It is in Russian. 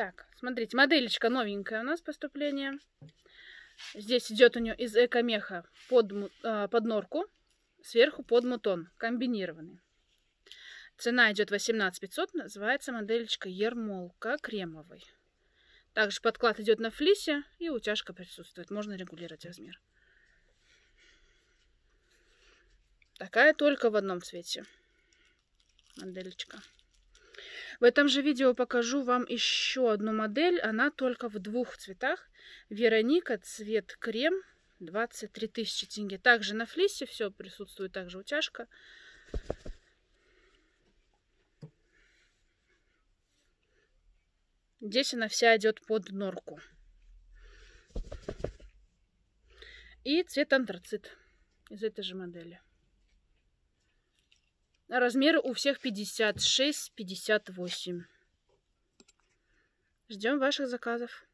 Так, смотрите, моделечка новенькая у нас поступление. Здесь идет у нее из эко-меха под норку, сверху под мутон, комбинированный. Цена идет 18 500, называется моделечка Ермолка кремовый. Также подклад идет на флисе и утяжка присутствует, можно регулировать размер. Такая только в одном цвете моделечка. В этом же видео покажу вам еще одну модель. Она только в двух цветах. Вероника, цвет крем, 23 тысячи тенге. Также на флисе все присутствует, также утяжка. Здесь она вся идет под норку. И цвет антрацит из этой же модели. Размеры у всех 56-58. Ждем ваших заказов.